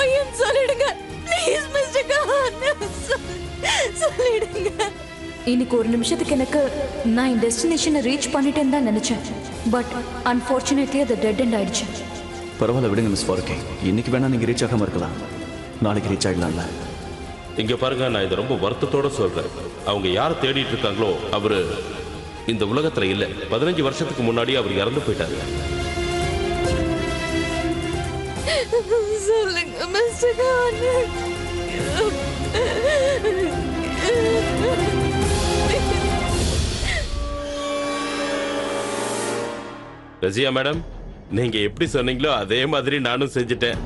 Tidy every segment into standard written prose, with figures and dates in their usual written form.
பொய்ன்னு சொல்லிடுங்க please mister Khan, சொல்லிடுங்க. இன்னைக்கு ஒரு நிமிஷத்துக்கு எனக்கு நான் என் டெஸ்டினேஷனை ரீச் பண்ணிட்டேன்னு தான் நினைச்சேன். பட் அன்ஃபார்ச்சுனேட்லி அது டெட் எண்ட் ஆயிடுச்சு. பரவாயில்ல விடுங்க மிஸ் ஃபாருக்கே, இன்னைக்கு வேணா நீங்க ரீச் ஆகாம இருக்கலாம், நாளைக்கு ரீச் ஆகலாம்ல. இங்க பாருங்க, நான் இதை ரொம்ப வருத்தத்தோட சொல்றேன். அவங்க யாரை தேடிட்டு இருக்காங்களோ அவரு இந்த உலகத்துல இல்ல. 15 வருஷத்துக்கு முன்னாடி அவர் இறந்து போயிட்டாரு. சொல்லுங்க மிஸ்டர் கான். ரஜியா மேடம், நீங்க எப்படி சொன்னீங்களோ அதே மாதிரி நானும் செஞ்சுட்டேன்.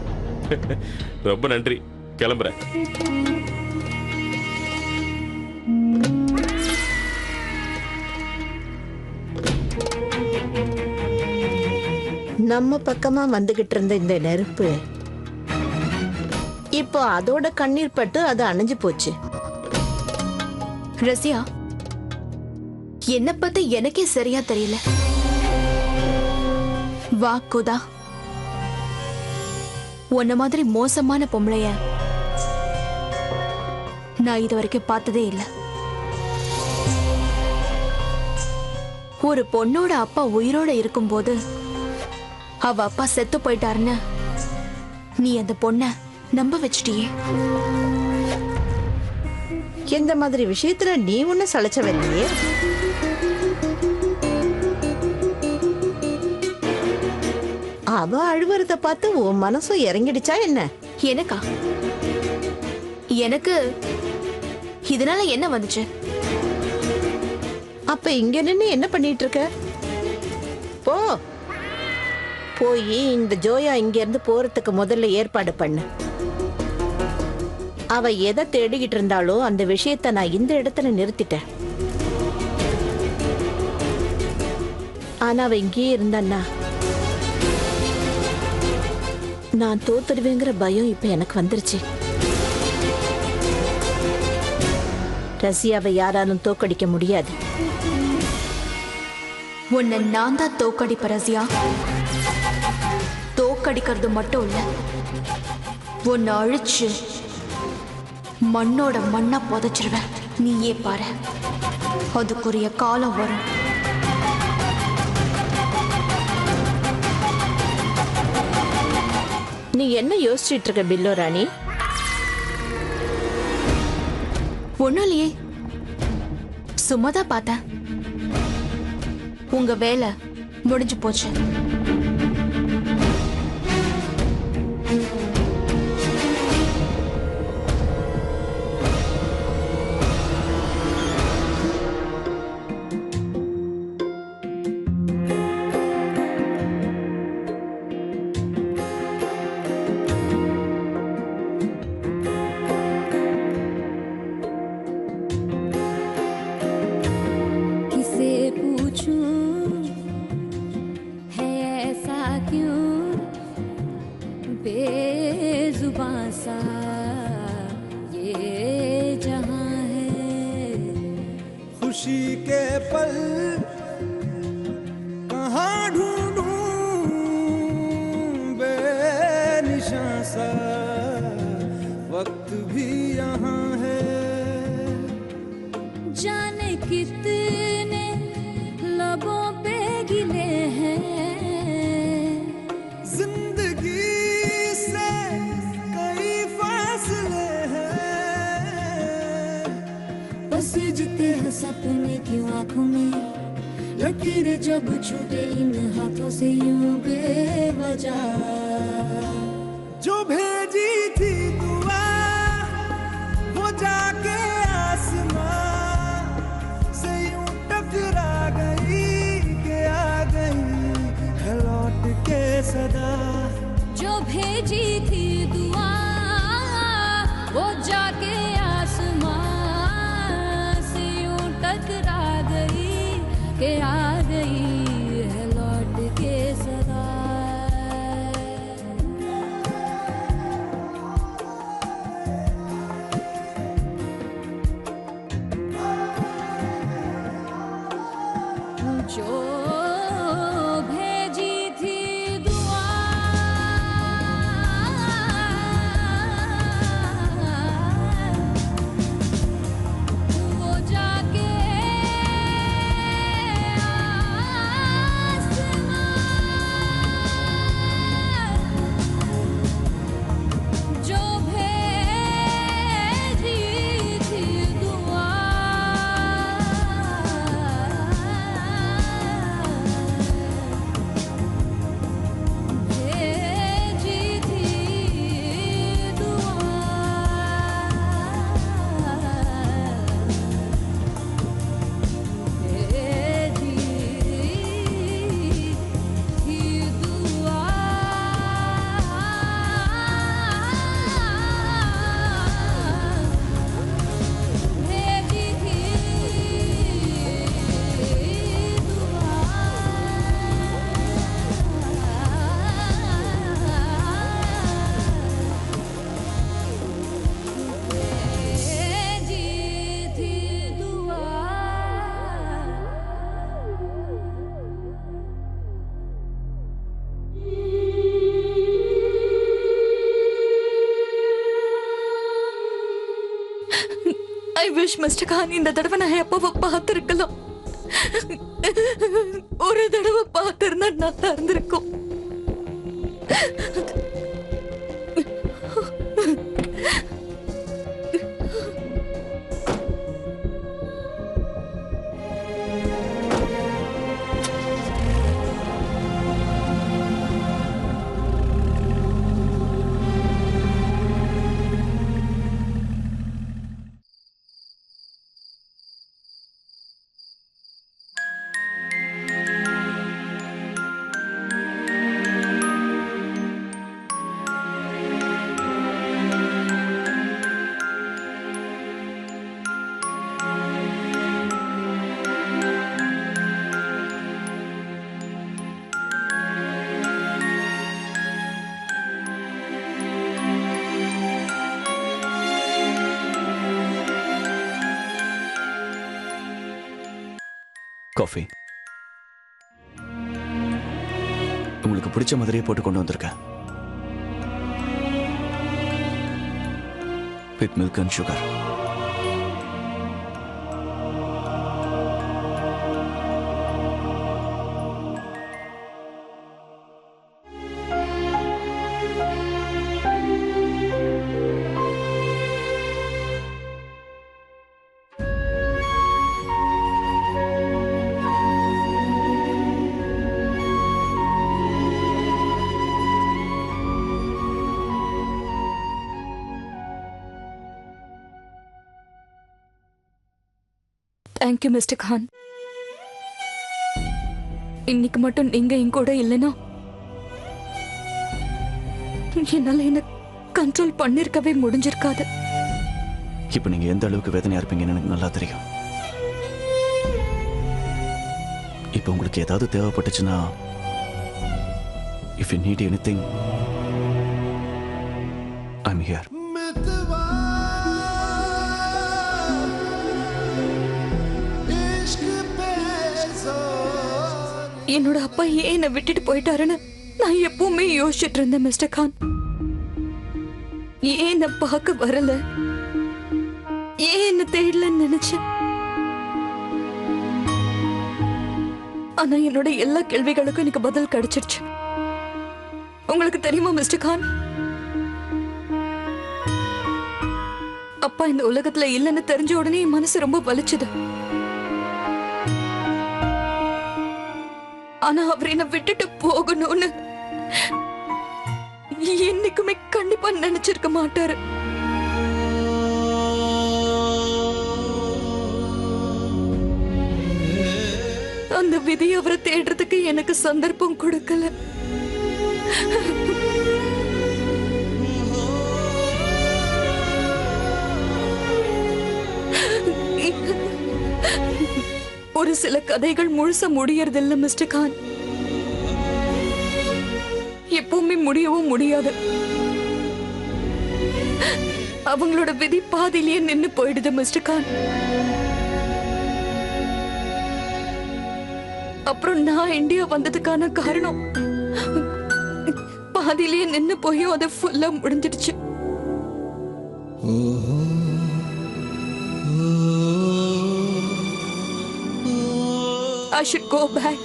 ரொம்ப நன்றி, கிளம்புறேன். நம்ம பக்கமா வந்துகிட்டு இருந்த இந்த நெருப்பு இப்போ அதோட கண்ணீர் பட்டு அது அணைஞ்சு போச்சு. ரசியா, என்ன பத்தி எனக்கே சரியா தெரியல. வா குதா, உன்ன மாதிரி மோசமான பொம்பளைய நான் இது வரைக்கும் பார்த்ததே இல்லை. ஒரு பொண்ணோட அப்பா உயிரோட இருக்கும்போது அவ அப்பா செத்து போயிட்டாருன்னு நீ அந்த பொண்ண நம்ப வச்சிட்டியே. இந்த மாதிரி விஷயத்துல நீ ஒண்ணு சளைச்சவில்லையே. அவ அழுவறத பார்த்து உன் மனசும் இறங்கிடுச்சா என்ன? எனக்கா? எனக்கு இதனால என்ன வந்துச்சு? அப்ப இங்க நின்னு என்ன பண்ணிட்டு இருக்க? போ, போய் இந்த ஜோயா இங்க இருந்து போறதுக்கு முதல்ல ஏற்பாடு பண்ணு. அவ எதை தேடிக்கிட்டு இருந்தாலோ அந்த விஷயத்த நான் இந்த இடத்துல நிறுத்திட்டேன். ஆனா அவ இங்கேயே இருந்தான்னா நான் தோத்துடுவேங்கிற பயம் இப்ப எனக்கு வந்துருச்சு. ரசியாவை யாராலும் தோக்கடிக்க முடியாது. உன்னை நான் தான் தோக்கடிப்ப ரசியா. தோக்கடிக்கிறது மட்டும் இல்ல, உன்னை அழிச்சு மண்ணோட மண்ணா புதைச்சிருவேன். நீயே பாரு, அதுக்குரிய காலம் வரும். நீ என்ன யோசிச்சுட்டு இருக்க பில்லோ ராணி? ஒண்ணும் இல்லையே, சும்மாதான் பார்த்தேன். உங்க வேலை முடிஞ்சு போச்சு. बेजुबां सा ये जहां है, खुशी के पल कहाँ ढूंढूं बेनिशां सा वक्त भी यहाँ है, जाने कितने लबों पे गिले हैं, बसीजते हैं सपने की आंखों में, लकीरें जब छूटे इन हाथों से यूं बेवजह, जो भेजी थी दुआ वो जाके आसमां से यूं टकरा गई के आ गई है लौट के सदा, जो भेजी थी दुआ वो जाके आसमां टकरा गई के आ गई है लौट के सदा। जो भेजी थी दुआ மிஸ்டர் கான், இந்த தடவை நான் அப்பாவை பார்த்திருக்கலாம். ஒரு தடவை பார்த்திருந்தா நல்லா இருந்திருக்கும். காஃபி உங்களுக்கு பிடிச்ச மாதிரியே போட்டு கொண்டு வந்திருக்கேன். With milk and sugar. Thank you mister Khan. இன்னைக்கு மட்டும் நீங்க என் கூட இல்லைன்னா என்னால என்ன கண்ட்ரோல் பண்ணிருக்கவே முடிஞ்சிருக்காது. இப்ப நீங்க எந்த அளவுக்கு வேதனையா இருப்பீங்கன்னு எனக்கு நல்லா தெரியும். இப்ப உங்களுக்கு ஏதாவது தேவைப்பட்டுச்சுன்னா, if you need anything, I'm here. என்னோட அப்பா ஏன் என்னை விட்டுட்டு போயிட்டாருன்னு நான் எப்பவுமே யோசிச்சுட்டு இருந்தேன் மிஸ்டர் கான். ஏன் என்ன பார்க்க வரல, ஏன் என்ன தேடலன்னு நினைச்சேன். ஆனா என்னோட எல்லா கேள்விகளுக்கும் எனக்கு பதில் கிடைச்சிருச்சு. உங்களுக்கு தெரியுமா மிஸ்டர் கான், அப்பா இந்த உலகத்துல இல்லைன்னு தெரிஞ்ச உடனே என் மனசு ரொம்ப வலிச்சுது. ஆனா அவர் என்ன விட்டுட்டு போகணும்னு என்னைக்குமே கண்டிப்பா நினைச்சிருக்க மாட்டாரு. அந்த விதி அவரை தேடுறதுக்கு எனக்கு சந்தர்ப்பம் கொடுக்கல. ஒரு சில கதைகள் முழுசா முடியறதில்ல மிஸ்டர் கான். எப்பவுமே முடியவும் முடியாது. அவங்களோட விதி பாதியிலேயே நின்னு போயிடுது மிஸ்டர் கான். அப்புறம் நான் இந்தியா வந்ததுக்கான காரணம் பாதியிலேயே நின்னு போயும் அது ஃபுல்லா முடிஞ்சிடுச்சு. I should go back.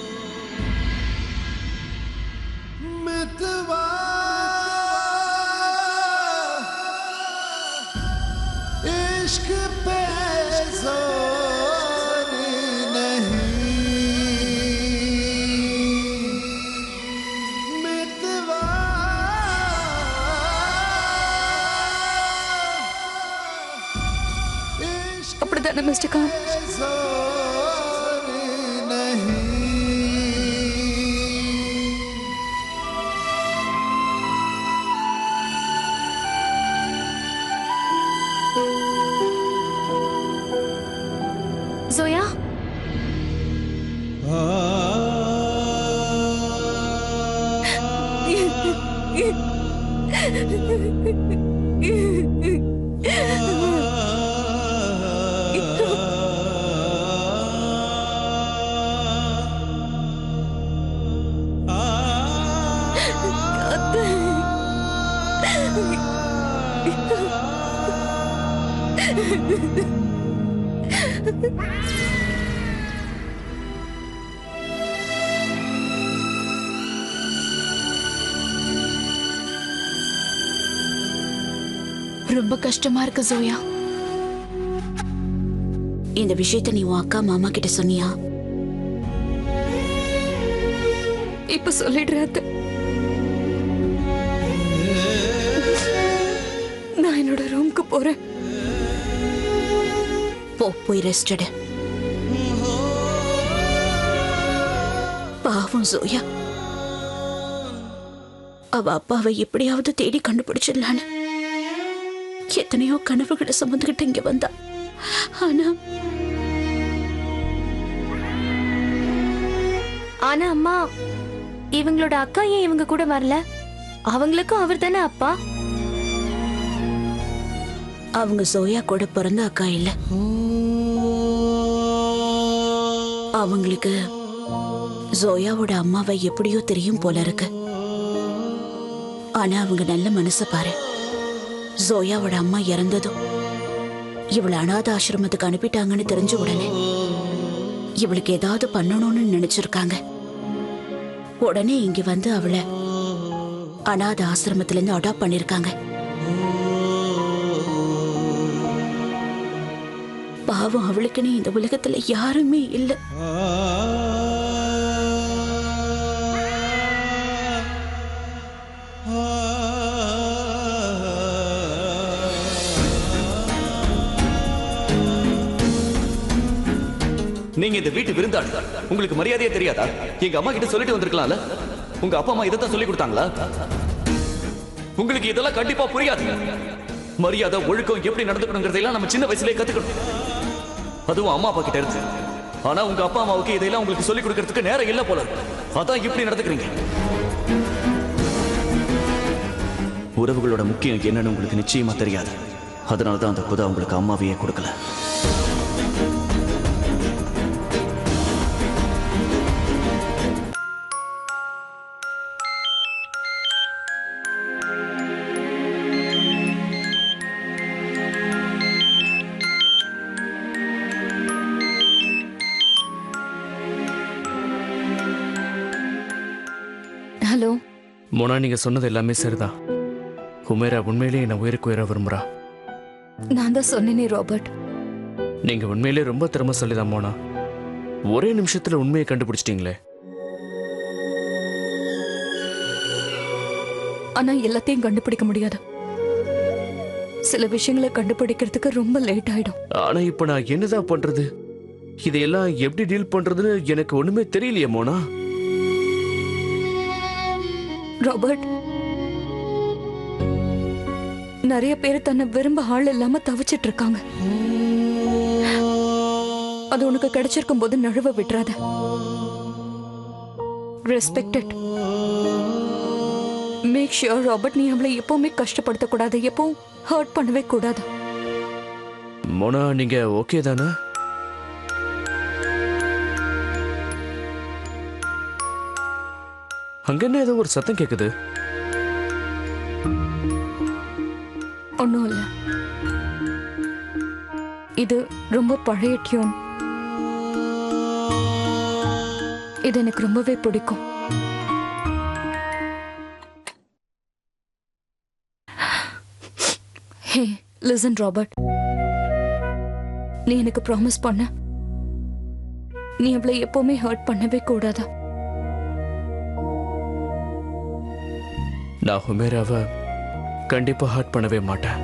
அப்படிதானே மிஸ்டர் கான்? Zoya? ரொம்ப கஷ்டமா இருக்கு ஜோயா. இந்த விஷயத்தை நீ உன் அக்கா மாமா கிட்ட சொன்னியா? இப்ப சொல்லிடுறாரு. நான் என்னோட ரூம்க்கு போறேன். போய் ரெஸ்ட் எடு. பாவம் ஜோயா, அவ அப்பாவை எப்படியாவது தேடி கண்டுபிடிச்சிடலான்னு எத்தனையோ கனவுகளை சுமந்துகிட்டு இங்க வந்தா. ஆனா அம்மா, இவங்களோட அக்கா ஏன் இவங்க கூட வரல? அவங்களுக்கும் அவர் தானே அப்பா. அவங்க ஜோயா கூட பிறந்த அக்கா இல்ல. அவங்களுக்கு ஜோயாவோட அம்மாவை எப்படியோ தெரியும் போல இருக்கு. ஆனா அவங்க நல்ல மனச பாரு. ஜோயாவோட அம்மா இறந்ததும் இவளை அனாத ஆசிரமத்துக்கு அனுப்பிட்டாங்கன்னு தெரிஞ்ச உடனே இவளுக்கு ஏதாவது பண்ணணும்னு நினைச்சிருக்காங்க. உடனே இங்க வந்து அவளை அனாத ஆசிரமத்துல இருந்து அடாப்ட் பண்ணிருக்காங்க. பாவம், அவளுக்குன்னு இந்த உலகத்துல யாருமே இல்ல. நீங்க இந்த வீட்டு விருந்தாளி, உங்களுக்கு மரியாதையே தெரியாதா? எங்க அம்மா கிட்ட சொல்லிட்டு வந்திருக்கலாம்ல. உங்க அப்பா அம்மா இதைத்தான் சொல்லி கொடுத்தாங்களா? உங்களுக்கு இதெல்லாம் கண்டிப்பா புரியாது. மரியாதை, ஒழுக்கம் எப்படி நடந்துக்கணுங்கிறதெல்லாம் நம்ம சின்ன வயசுலயே கத்துக்கணும். அதுவும் அம்மா அப்பா கிட்ட இருந்து. ஆனா உங்க அப்பா அம்மாவுக்கு இதெல்லாம் உங்களுக்கு சொல்லி கொடுக்கறதுக்கு நேரம் இல்ல போல. அதான் இப்படி நடந்துக்கிறீங்க. உறவுகளோட முக்கியம் என்னன்னு உங்களுக்கு நிச்சயமா தெரியாது. அதனாலதான் அந்த குதா உங்களுக்கு அம்மாவையே கொடுக்கல. ஹலோ மோனா, நீங்க சொன்னது எல்லாமே சரிதான். ஹுமேரா உண்மையிலேயே என்ன உயிருக்கு உயர விரும்புறா. நான் தான் சொன்னேனே ராபர்ட். நீங்க உண்மையிலேயே ரொம்ப திறமைசாலிதான் மோனா. ஒரே நிமிஷத்துல உண்மையை கண்டுபிடிச்சிட்டீங்களே. ஆனா எல்லாத்தையும் கண்டுபிடிக்க முடியாது. சில விஷயங்களை கண்டுபிடிக்கிறதுக்கு ரொம்ப லேட் ஆயிடும். ஆனா இப்ப நான் என்னதான் பண்றது? இதையெல்லாம் எப்படி டீல் பண்றதுன்னு எனக்கு ஒண்ணுமே தெரியலையே மோனா. ராபர்ட், நிறைய பேர் தன்னை விரும்ப ஆள் இல்லாம தவிச்சிட்டு இருக்காங்க. அது உனக்கு கிடைச்சிருக்கும் போது நழுவ விட்டுறாத. ரெஸ்பெக்டட். மேக் ஷியோர் ராபர்ட், நீ அவளை எப்பவுமே கஷ்டப்படுத்த கூடாது, எப்பவும் ஹர்ட் பண்ணவே கூடாது. மோனா, நீங்க ஓகே தானே? அங்க என்ன ஏதோ ஒரு சத்தம் கேக்குது? ஒன்னும் இல்ல. இது ரொம்ப பழைய டியூன். இது எனக்கு ரொம்பவே பிடிக்கும். ஹே லிசன் ராபர்ட், நீ எனக்கு ப்ராமிஸ் பண்ண, நீ அவளை எப்பவுமே ஹர்ட் பண்ணவே கூடாதா? நான் ஹுமேராவை கண்டிப்பா ஹர்ட் பண்ணவே மாட்டேன்.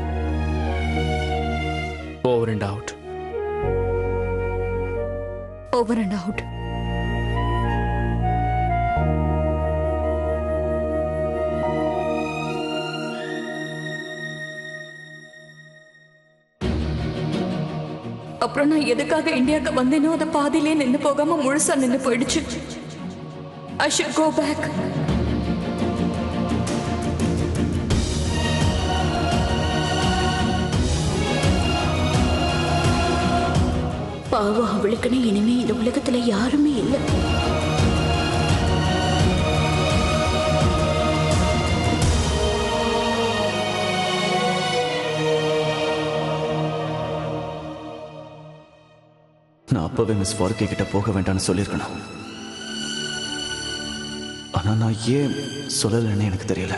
Over and out. Over and out. அப்புறம் நான் எதுக்காக இந்தியாவுக்கு வந்தேனோ அதை பாதியிலே நின்று போகாம முழுசா நின்று போயிடுச்சு. I should go back. பாவம், அவளுக்குன்னு இனிமே இந்த உலகத்துல யாருமே இல்லை. அப்பவே மிஸ் ஃபாருக்கே கிட்ட போக வேண்டாம்னு சொல்லியிருக்கணும். ஆனா நான் ஏன் சொல்லலைன்னு எனக்கு தெரியல.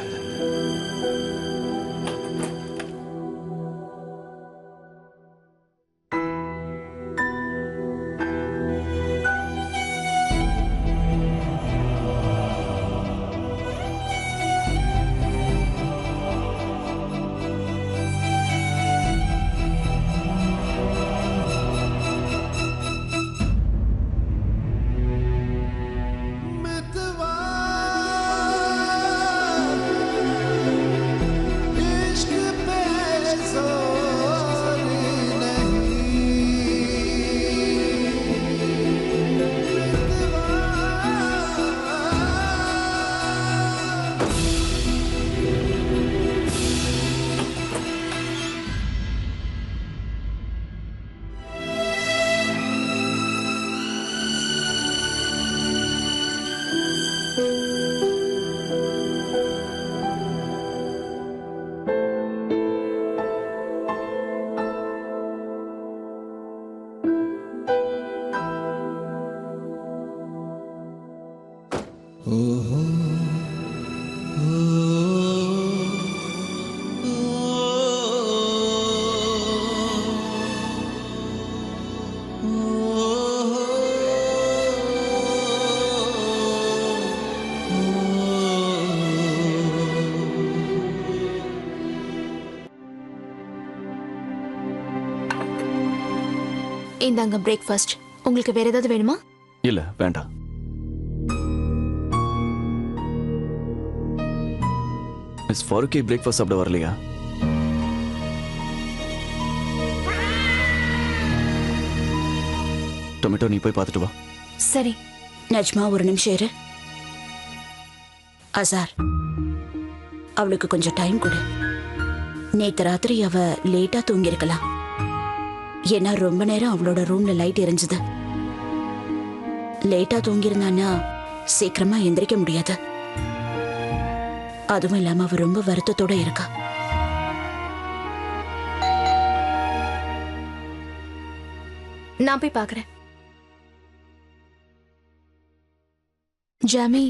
இந்தாங்க பிரேக்ஃபாஸ்ட். உங்களுக்கு வேற ஏதாவது வேணுமா? இல்ல வேண்டாம். மிஸ் ஃபாருக்கே பிரேக்ஃபாஸ்ட் சாப்பிட வரலையா? டொமேட்டோ நீ போய் பார்த்துட்டு வா. சரி. நஜ்மா ஒரு நிமிஷம் இரு. அசார், அவளுக்கு கொஞ்சம் டைம் கொடு. நேத்து ராத்திரி அவ லேட்டா தூங்கியிருக்கலாம். ஏன்னா ரொம்ப நேரம் அவளோட ரூம்ல லைட் எரிஞ்சுது. லேட்டா தூங்கியிருந்தான்னா சீக்கிரமா எந்திரிக்க முடியாது. அதுவும் இல்லாம அவ ரொம்ப வருத்தத்தோட இருக்கா. நான் போய் பார்க்கறேன். ஜாமி,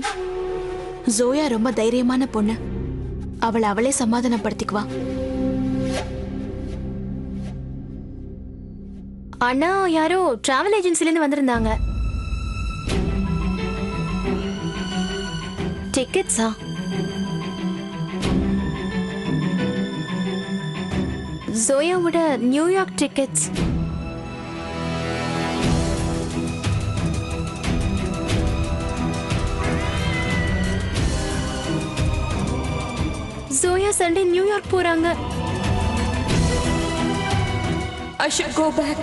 ஜோயா ரொம்ப தைரியமான பொண்ணு. அவளே சமாதானப்படுத்திக்குவா. அண்ணா யாரோ டிராவல் ஏஜென்சில இருந்து வந்திருந்தாங்க. டிக்கெட்ஸா? ஜோயாவோட New York tickets. Zoya Sunday New York போறாங்க. I should go back.